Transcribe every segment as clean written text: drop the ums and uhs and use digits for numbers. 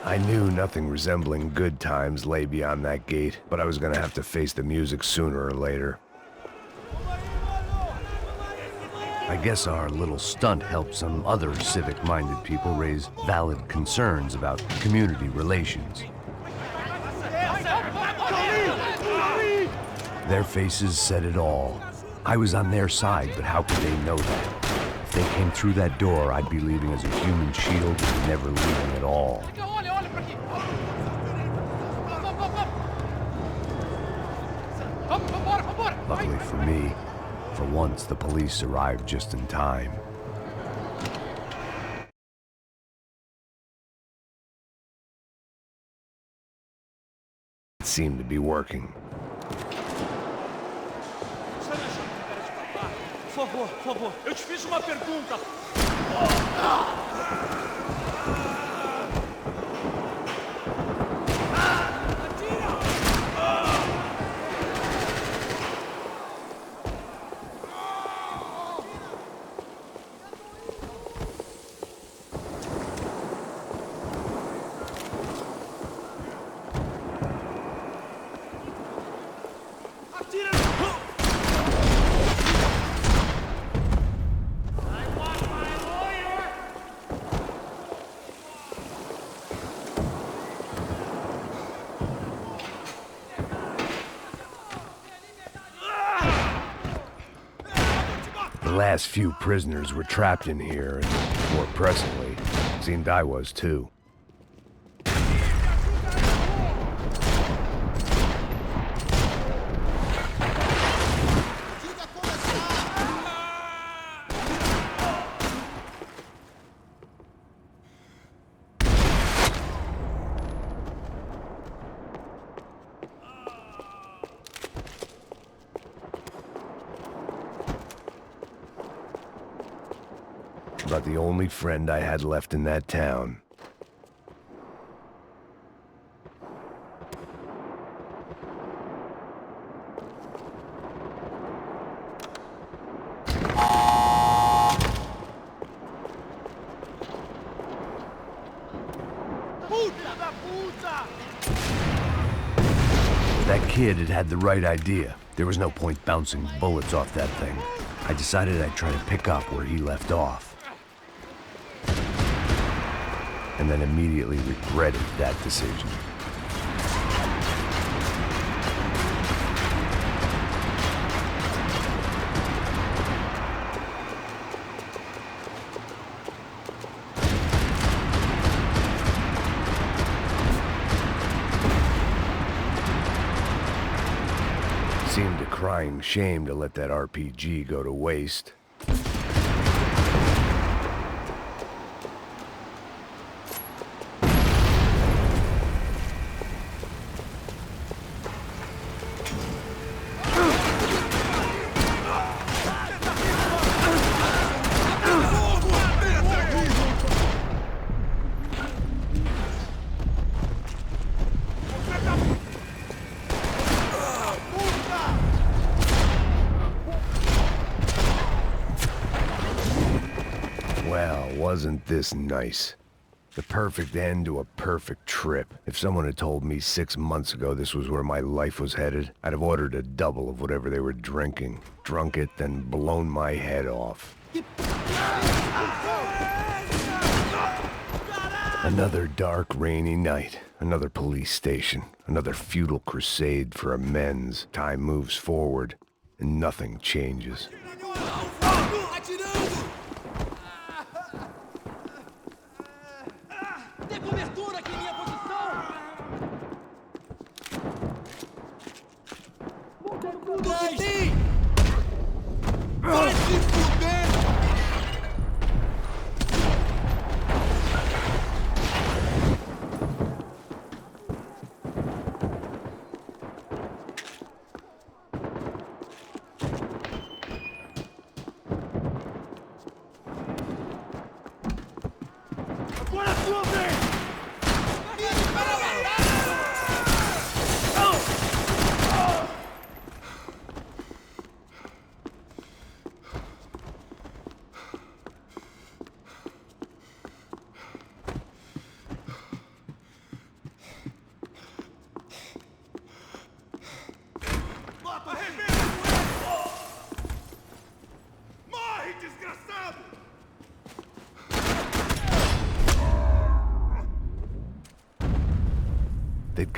I knew nothing resembling good times lay beyond that gate, but I was gonna have to face the music sooner or later. I guess our little stunt helped some other civic-minded people raise valid concerns about community relations. Their faces said it all. I was on their side, but how could they know that? If they came through that door, I'd be leaving as a human shield and never leaving at all. Luckily for me, for once the police arrived just in time. It seemed to be working. Por favor, eu te fiz uma pergunta. The last few prisoners were trapped in here, and more pressingly, it seemed I was too. About the only friend I had left in that town. That kid had the right idea. There was no point bouncing bullets off that thing. I decided I'd try to pick up where he left off. And then immediately regretted that decision. Seemed a crying shame to let that RPG go to waste. Well, wasn't this nice? The perfect end to a perfect trip. If someone had told me 6 months ago this was where my life was headed, I'd have ordered a double of whatever they were drinking, drunk it, then blown my head off. Another dark, rainy night, another police station, another futile crusade for amends. Time moves forward, and nothing changes. Vai se fuder!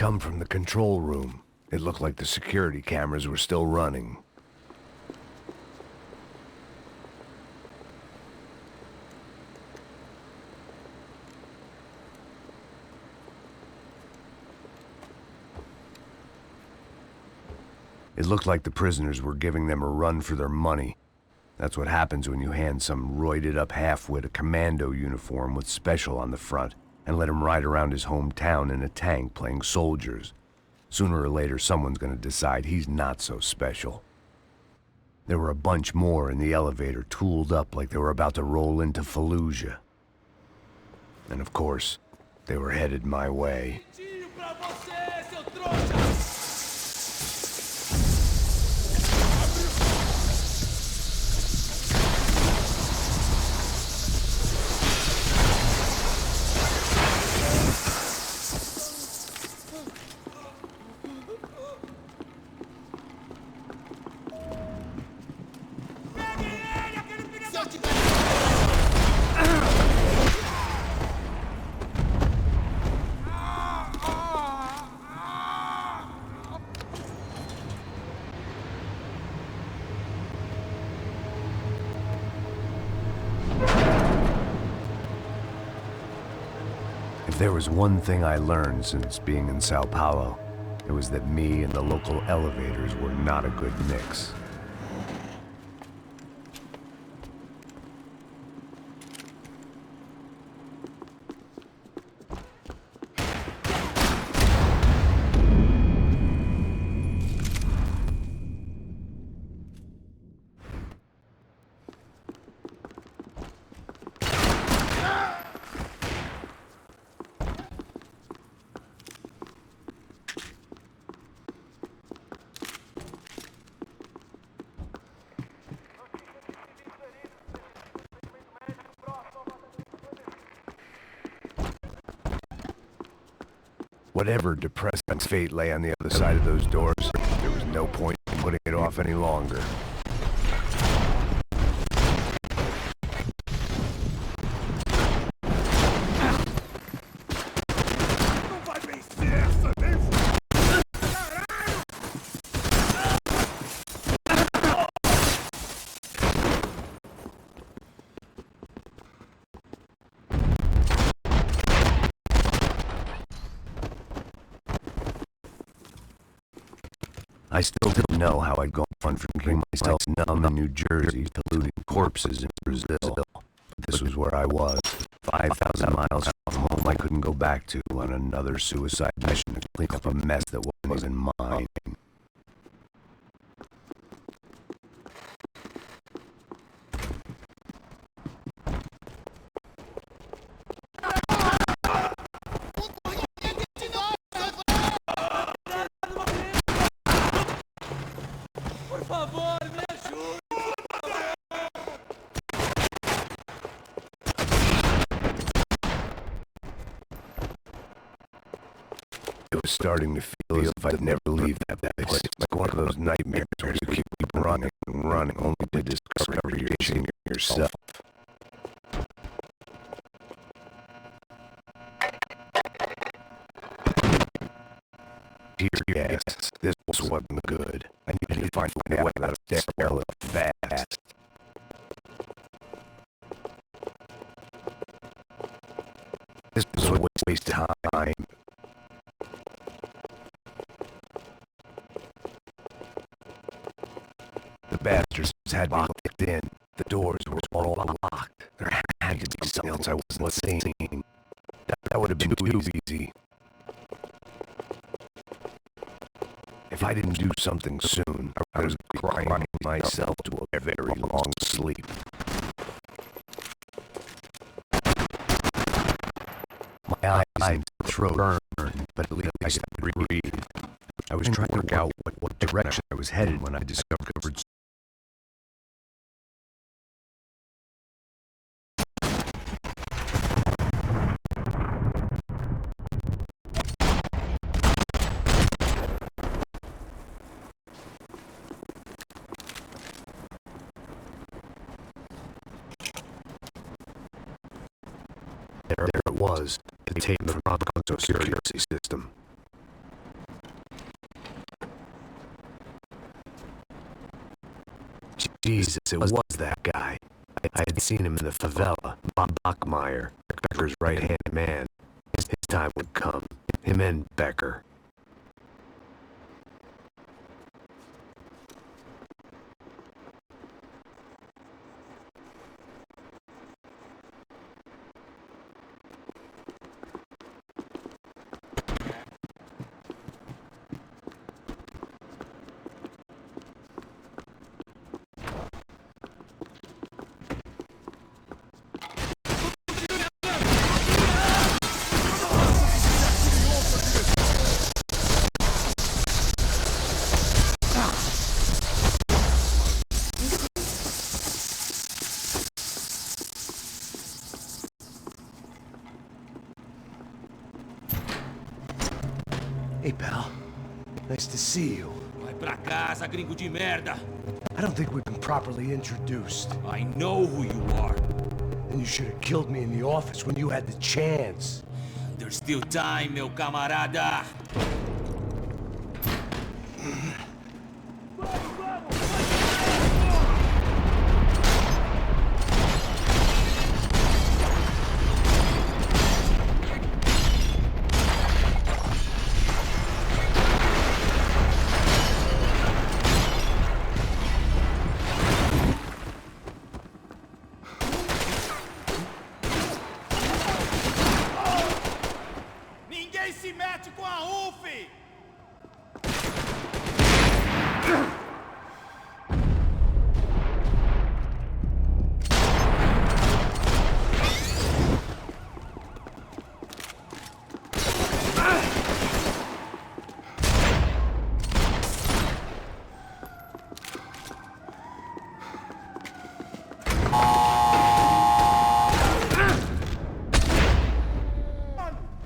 come from the control room. It looked like the security cameras were still running. It looked like the prisoners were giving them a run for their money. That's what happens when you hand some roided-up halfwit a commando uniform with special on the front and let him ride around his hometown in a tank playing soldiers. Sooner or later, someone's gonna decide he's not so special. There were a bunch more in the elevator, tooled up like they were about to roll into Fallujah. And of course, they were headed my way. Pra você, seu trouxa! If there was one thing I learned since being in Sao Paulo, it was that me and the local elevators were not a good mix. Whatever depressing fate lay on the other side of those doors, there was no point in putting it off any longer. I still don't know how I'd gone from drinking myself numb in New Jersey to looting corpses in Brazil. But this was where I was, 5,000 miles from home I couldn't go back to on another suicide mission to clean up a mess that wasn't mine. Por favor, me ajude! It was starting to feel as if I'd never leave that place. Like one of those nightmares where you keep running and running only to discover you're chasing yourself. Yes, this wasn't good. I needed to find a way out of there fast. This was a waste of time. The bastards had me locked in. The doors were all locked. There had to be something else I wasn't seeing. That would have been too easy. If I didn't do something soon, I was crying myself to a very long sleep. My eyes and throat burned, but at least I could breathe. I was trying to work out what direction I was headed when I discovered there it was, contained in the security system. Jesus, it was that guy. I had seen him in the favela, Bob Bachmeyer, Becker's right-hand man. His time would come. Him and Becker. Hey, pal. Nice to see you. Vai pra casa, gringo de merda. I don't think we've been properly introduced. I know who you are. And you should have killed me in the office when you had the chance. There's still time, meu camarada. Ninguém se mete com a UF!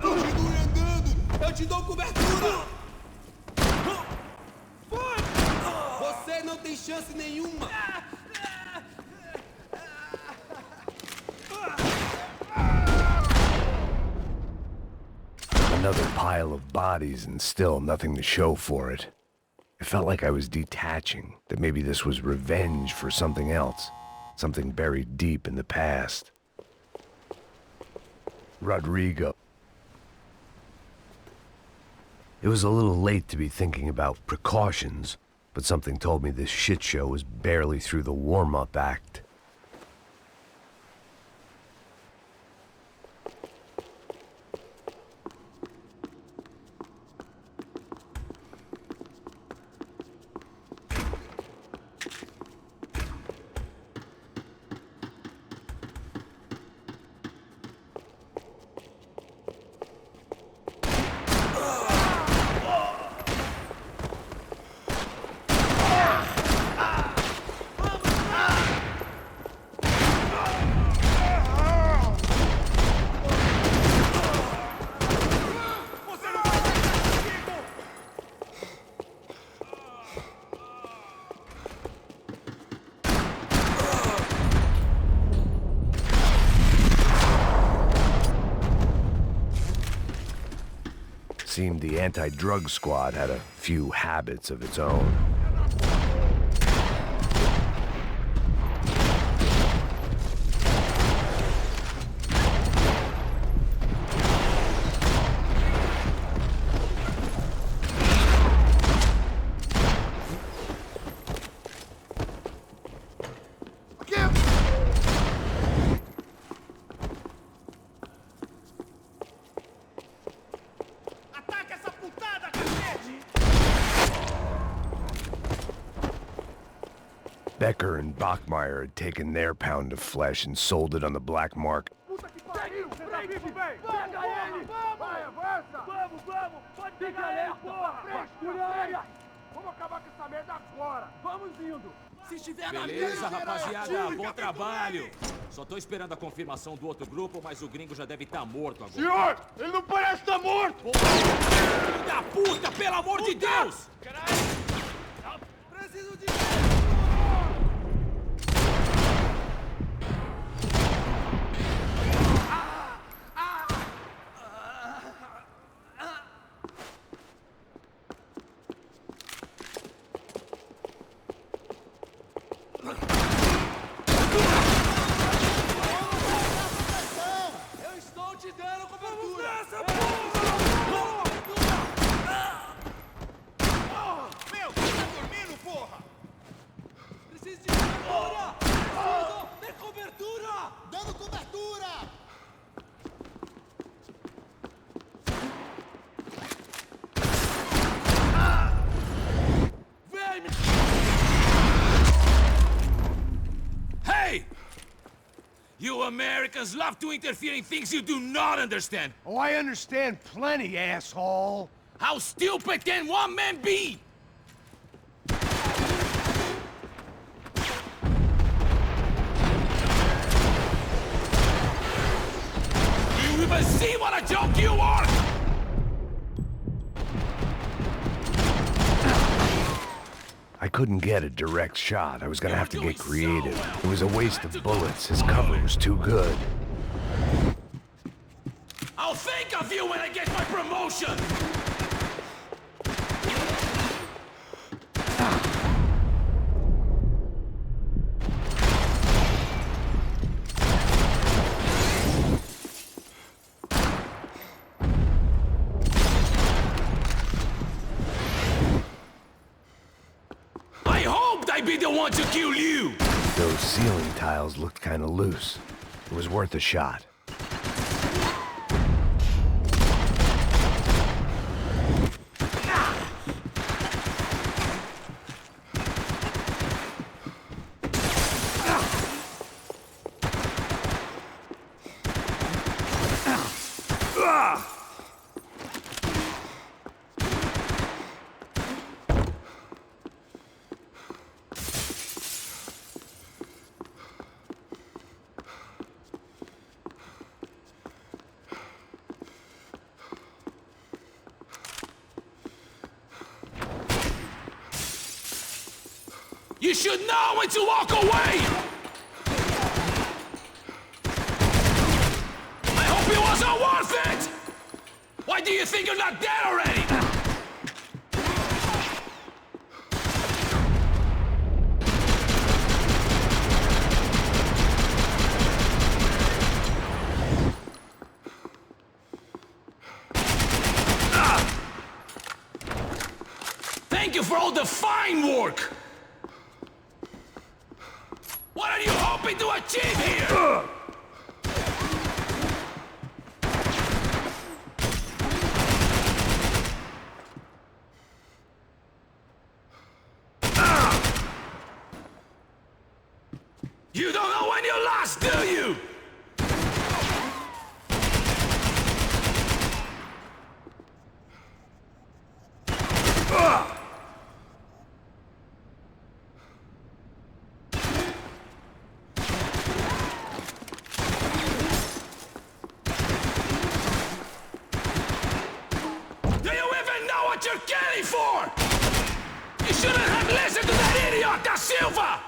Continue andando! Eu te dou cobertura! Você não tem chance nenhuma! Another pile of bodies and still nothing to show for it. It felt like I was detaching, that maybe this was revenge for something else. Something buried deep in the past. Rodrigo. It was a little late to be thinking about precautions, but something told me this shit show was barely through the warm-up act. Seemed the anti-drug squad had a few habits of its own. Ataca essa putada, cacete! Becker and Bachmeyer had taken their pound of flesh and sold it on the black market. Puta que pariu! Você tá vivo, velho? Pega ele! Vai, avança! Vamos, vamos! Pode pegar ele, porra! Frente, vamos acabar com essa merda agora! Vamos indo! Se estiver na Beleza, rapaziada, bom trabalho. Só tô esperando a confirmação do outro grupo, mas o gringo já deve estar morto agora. Senhor, ele não parece estar morto! Filho da puta, pelo amor de Deus! Preciso de... Americans love to interfere in things you do not understand. Oh, I understand plenty, asshole. How stupid can one man be? Do you even see what a joke you are? I couldn't get a direct shot. I was gonna have to get creative. It was a waste of bullets. His cover was too good. I'll think of you when I get my promotion! I hoped I'd be the one to kill you! Those ceiling tiles looked kinda loose. It was worth a shot. You should know when to walk away! I hope it wasn't worth it! Why do you think you're not dead already? Thank you for all the fine work! What are you hoping to achieve here? You don't know when you lost, do you? Do you even know what you're getting for? You shouldn't have listened to that idiot, Da Silva!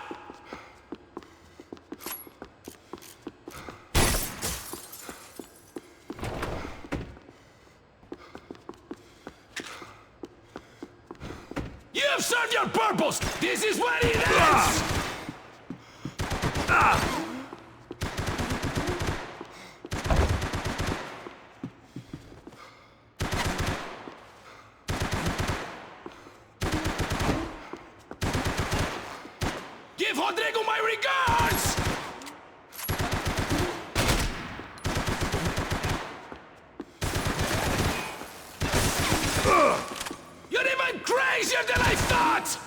You have served your purpose! This is when it ends! Give Rodrigo my regards! You're even crazier than I thought!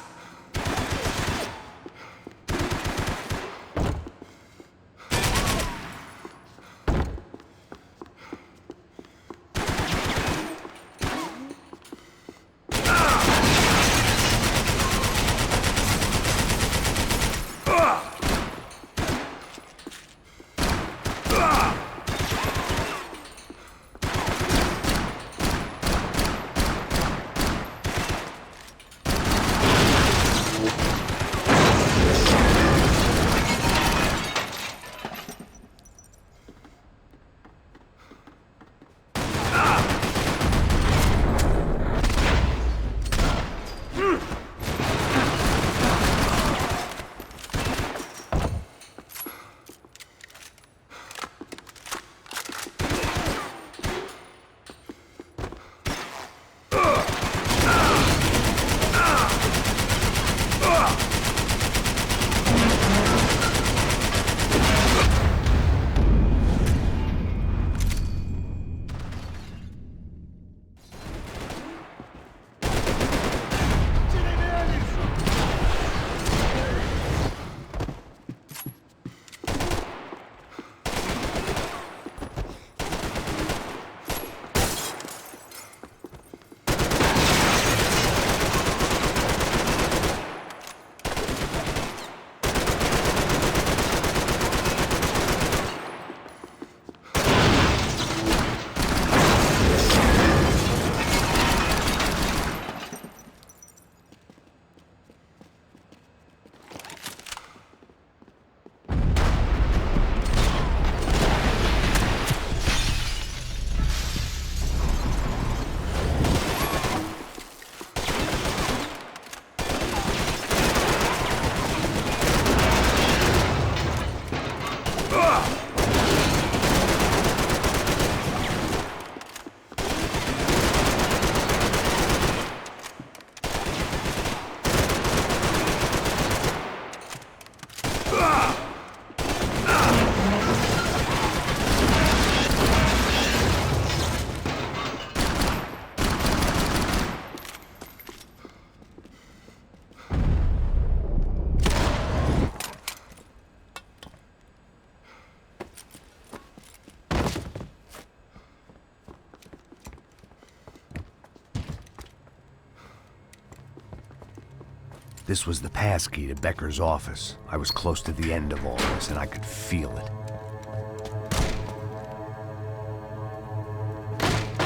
This was the passkey to Becker's office. I was close to the end of all this, and I could feel it.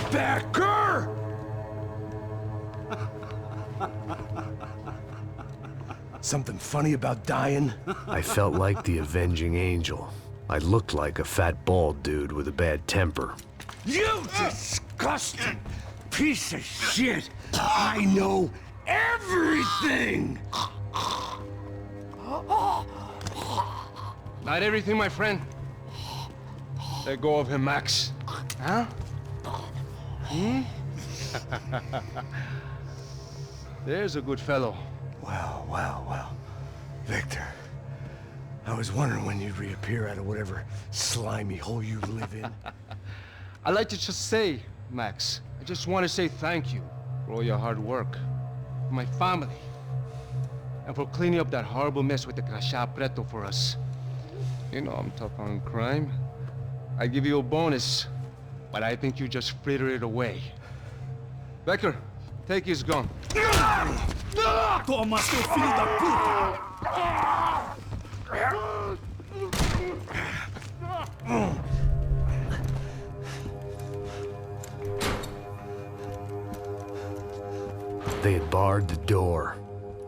Becker! Something funny about dying? I felt like the avenging angel. I looked like a fat bald dude with a bad temper. You disgusting piece of shit! I know everything! Not everything, my friend. Let go of him, Max. Huh? There's a good fellow. Well. Victor, I was wondering when you'd reappear out of whatever slimy hole you live in. I'd like to just say, Max, I just want to say thank you for all your hard work, for my family, and for cleaning up that horrible mess with the Crachá Preto for us. You know I'm tough on crime. I give you a bonus, but I think you just frittered it away. Becker, take his gun. Toma, seu filho da puta! They had barred the door.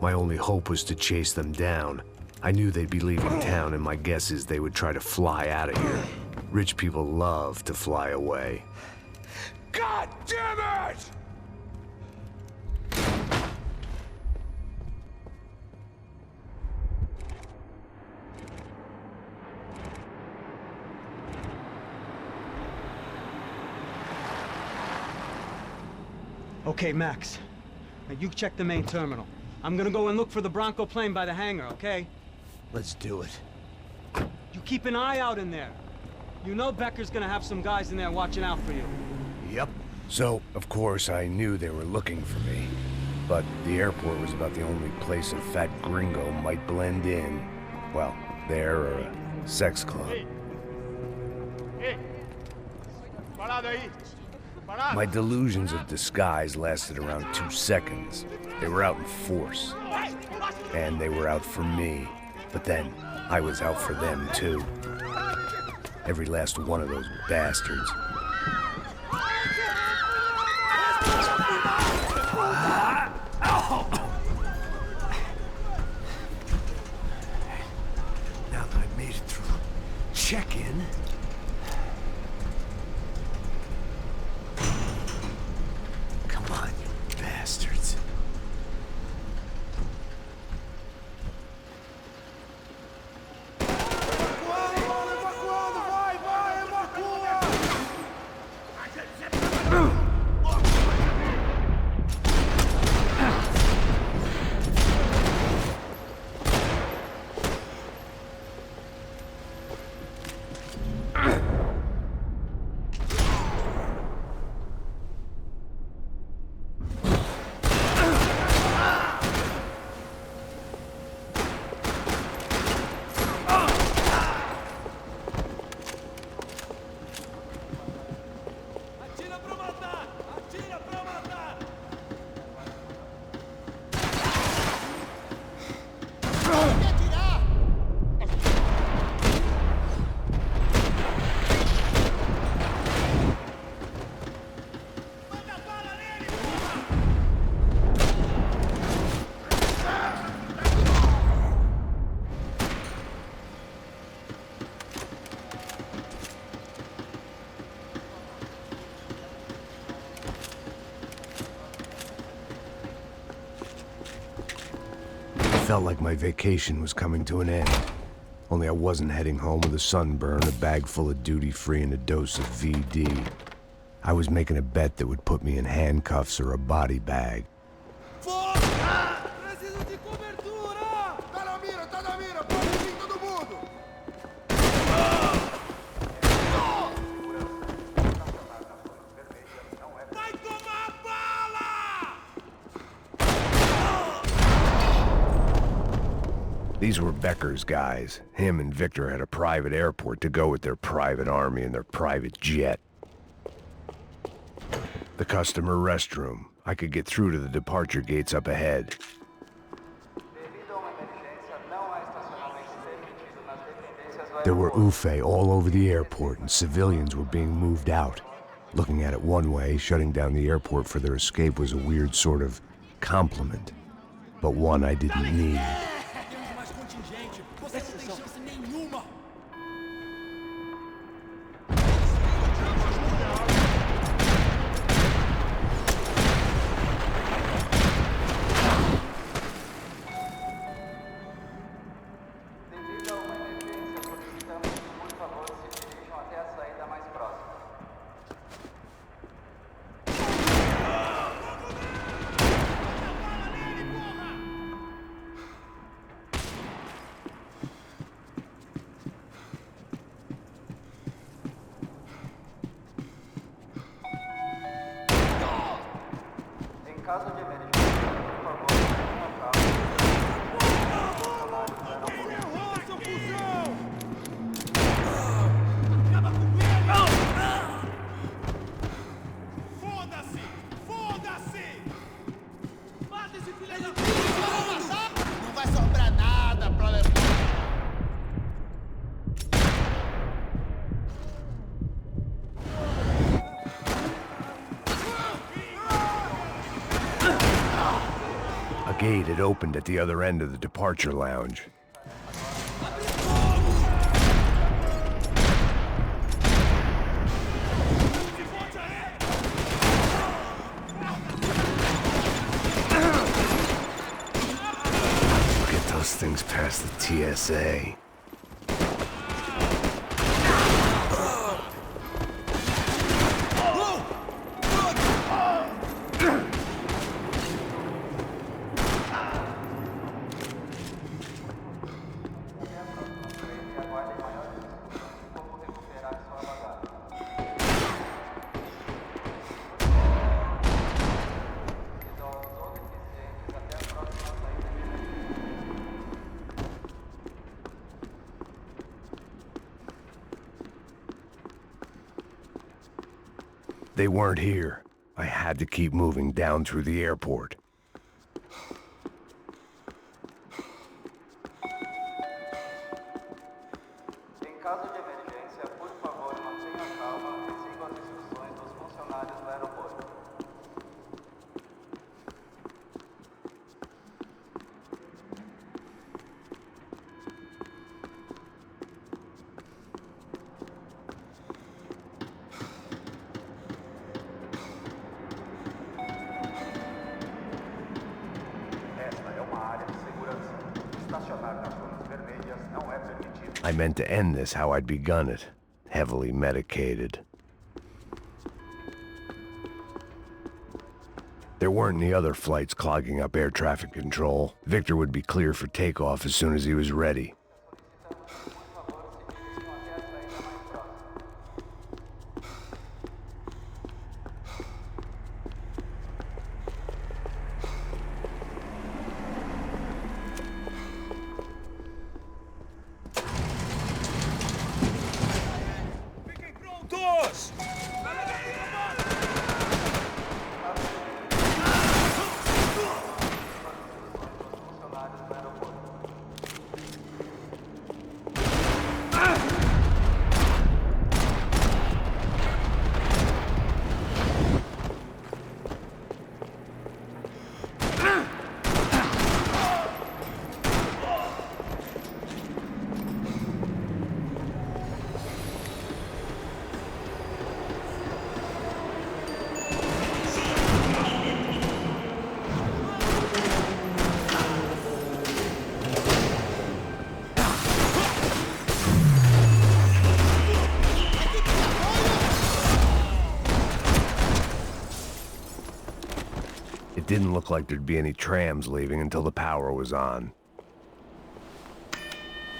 My only hope was to chase them down. I knew they'd be leaving town, and my guess is they would try to fly out of here. Rich people love to fly away. God damn it! Okay, Max. Now you check the main terminal. I'm gonna go and look for the Bronco plane by the hangar, okay? Let's do it. You keep an eye out in there. You know Becker's gonna have some guys in there watching out for you. Yep. So, of course, I knew they were looking for me. But the airport was about the only place a fat gringo might blend in. Well, there or a sex club. Parado aí! My delusions of disguise lasted around 2 seconds. They were out in force. And they were out for me. But then, I was out for them, too. Every last one of those bastards. Now that I've made it through check-in... Come on, you bastards. Evacuando, vai, evacua! Felt like my vacation was coming to an end. Only I wasn't heading home with a sunburn, a bag full of duty-free, and a dose of VD. I was making a bet that would put me in handcuffs or a body bag. Preciso de cobertura! Tá na mira! Pode vir todo mundo! Vai tomar bala! These were Becker's guys. Him and Victor had a private airport to go with their private army and their private jet. The customer restroom. I could get through to the departure gates up ahead. There were Ufe all over the airport, and civilians were being moved out. Looking at it one way, shutting down the airport for their escape was a weird sort of compliment, but one I didn't need. A gate had opened at the other end of the departure lounge. Get those things past the TSA. They weren't here. I had to keep moving down through the airport. Em caso de emergência, por favor, mantenha calma e siga as instruções dos funcionários do aeroporto. I meant to end this how I'd begun it, heavily medicated. There weren't any other flights clogging up air traffic control. Victor would be clear for takeoff as soon as he was ready. It didn't look like there'd be any trams leaving until the power was on.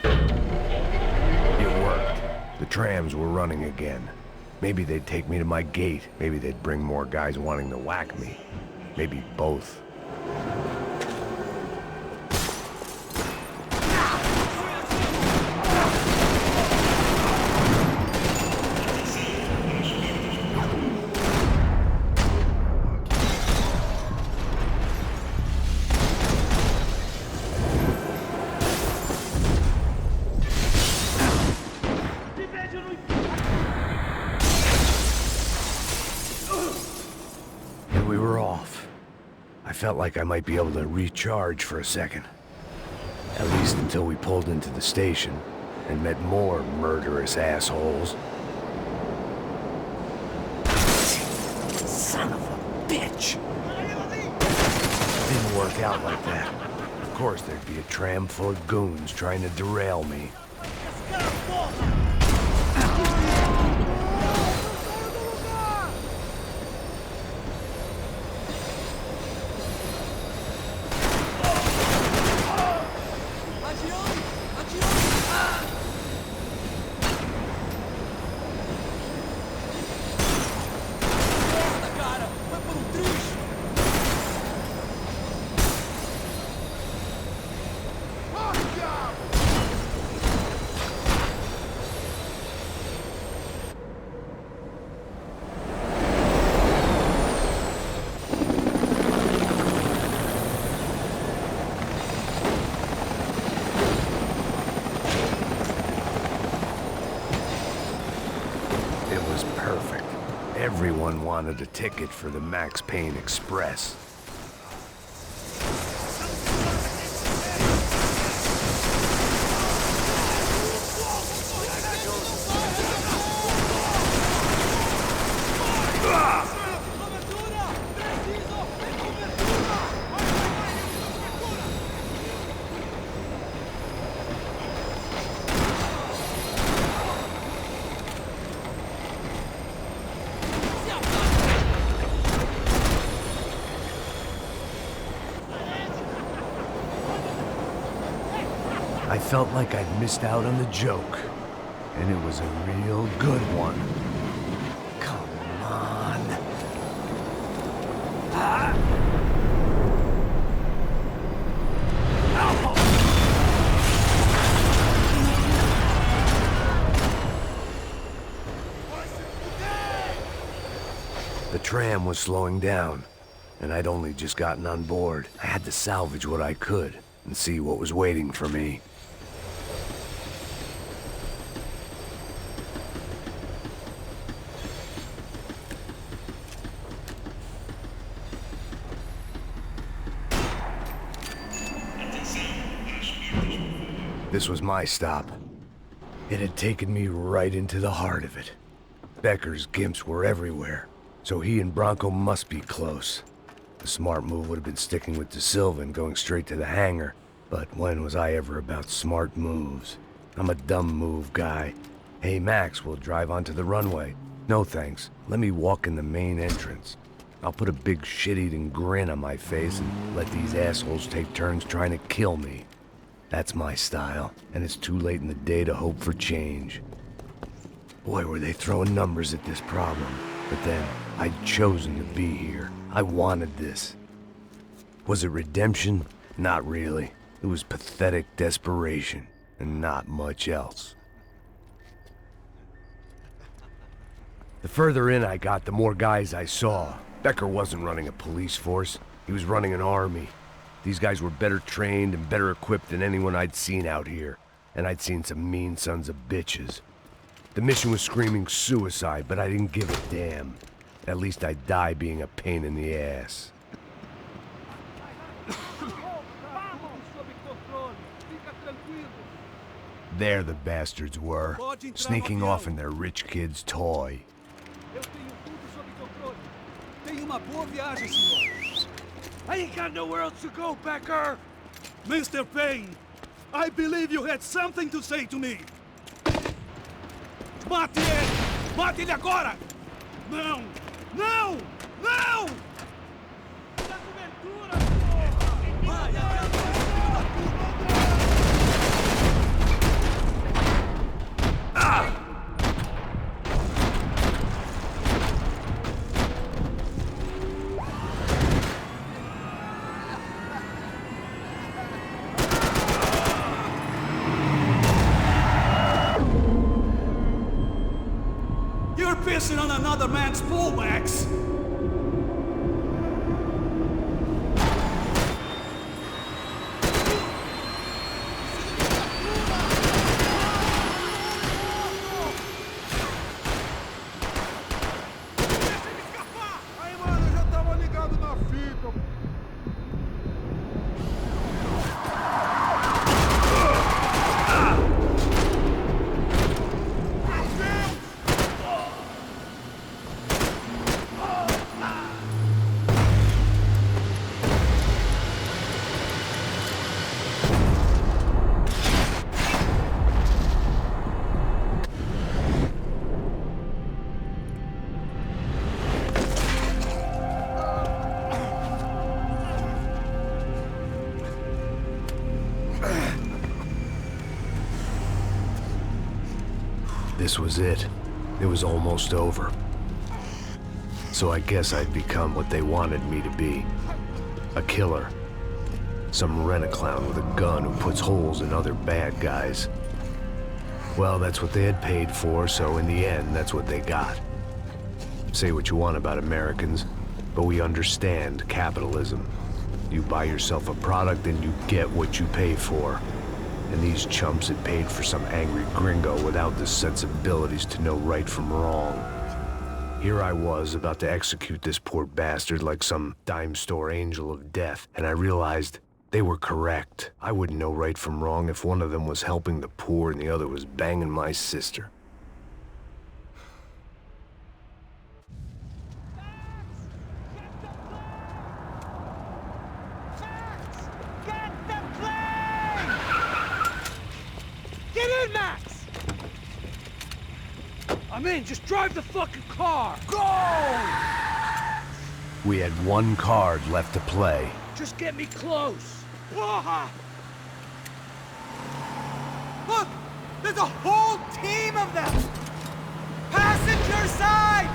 It worked. The trams were running again. Maybe they'd take me to my gate. Maybe they'd bring more guys wanting to whack me. Maybe both. felt like I might be able to recharge for a second. At least until we pulled into the station and met more murderous assholes. Son of a bitch! Didn't work out like that. Of course there'd be a tram full of goons trying to derail me. Everyone wanted a ticket for the Max Payne Express. I felt like I'd missed out on the joke, and it was a real good one. Come on. The tram was slowing down, and I'd only just gotten on board. I had to salvage what I could and see what was waiting for me. This was my stop. It had taken me right into the heart of it. Becker's gimps were everywhere, so he and Bronco must be close. The smart move would have been sticking with De Silva and going straight to the hangar, but when was I ever about smart moves? I'm a dumb move guy. Hey Max, we'll drive onto the runway. No thanks, let me walk in the main entrance. I'll put a big shit-eating grin on my face and let these assholes take turns trying to kill me. That's my style, and it's too late in the day to hope for change. Boy, were they throwing numbers at this problem. But then, I'd chosen to be here. I wanted this. Was it redemption? Not really. It was pathetic desperation, and not much else. The further in I got, the more guys I saw. Becker wasn't running a police force. He was running an army. These guys were better trained and better equipped than anyone I'd seen out here. And I'd seen some mean sons of bitches. The mission was screaming suicide, but I didn't give a damn. At least I'd die being a pain in the ass. There the bastards were, sneaking off in their rich kid's toy. I ain't got nowhere else to go, Becker! Mr. Payne, I believe you had something to say to me. Mate ele! Mate ele agora! Não! Não! Não! You're pissing on another man's pool, Max! This was it. It was almost over. So I guess I'd become what they wanted me to be. A killer. Some rent-a-clown with a gun who puts holes in other bad guys. Well, that's what they had paid for, so in the end, that's what they got. Say what you want about Americans, but we understand capitalism. You buy yourself a product and you get what you pay for. And these chumps had paid for some angry gringo without the sensibilities to know right from wrong. Here I was, about to execute this poor bastard like some dime store angel of death, and I realized they were correct. I wouldn't know right from wrong if one of them was helping the poor and the other was banging my sister. Get in, Max! I'm in. Just drive the fucking car. Go! We had one card left to play. Just get me close. Look! There's a whole team of them! Passenger side!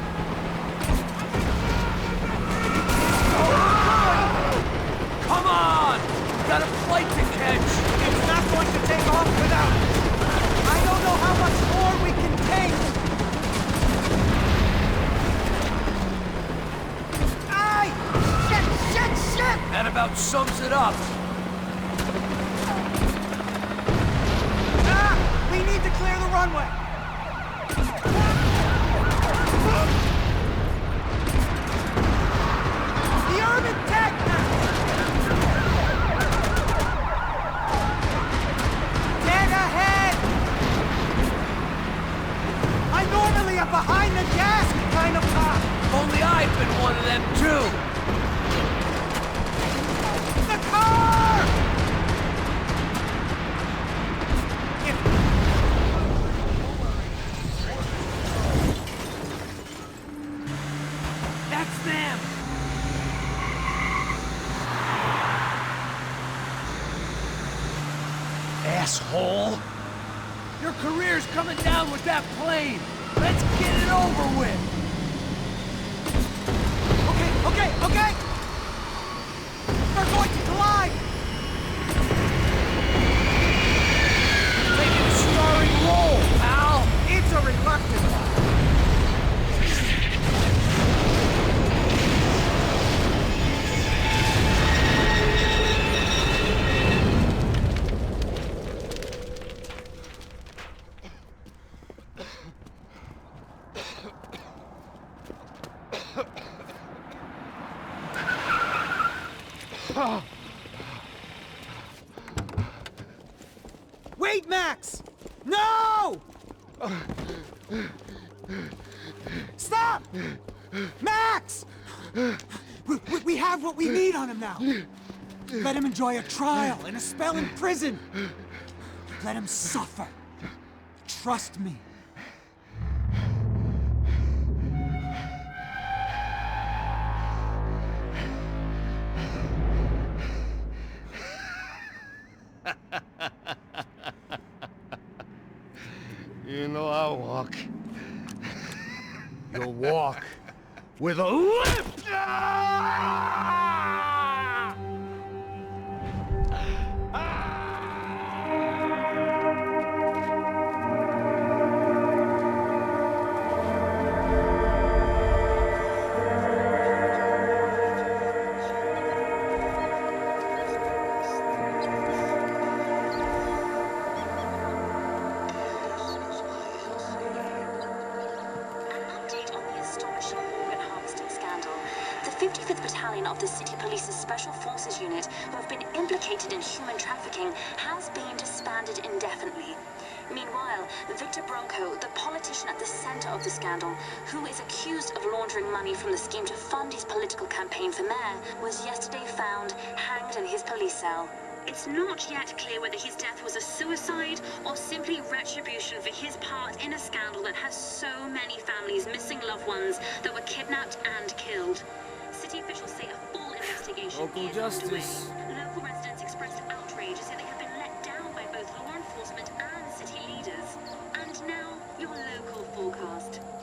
Come on! Got a flight to catch! It's not going to take off without it! I don't know how much more we can take! Aye! Shit! That about sums it up. We need to clear the runway! The urban tech! Dead ahead! I'm normally a behind the desk kind of cop! Only I've been one of them too. The car! That's them! Asshole! Your career's coming down with that plane! Let's get it over with! Okay! We're going to collide! Taking a starring role, pal! It's a reluctant one. Wait, Max! No! Stop! Max! We have what we need on him now. Let him enjoy a trial and a spell in prison. Let him suffer. Trust me. You know I'll walk. You'll walk with a limp! The 55th Battalion of the City Police's Special Forces Unit, who have been implicated in human trafficking, has been disbanded indefinitely. Meanwhile, Victor Bronco, the politician at the center of the scandal, who is accused of laundering money from the scheme to fund his political campaign for mayor, was yesterday found hanged in his police cell. It's not yet clear whether his death was a suicide or simply retribution for his part in a scandal that has so many families missing loved ones that were kidnapped and killed. City officials say a full investigation Local is justice. underway. Local residents expressed outrage, saying they have been let down by both law enforcement and city leaders. And now, your local forecast.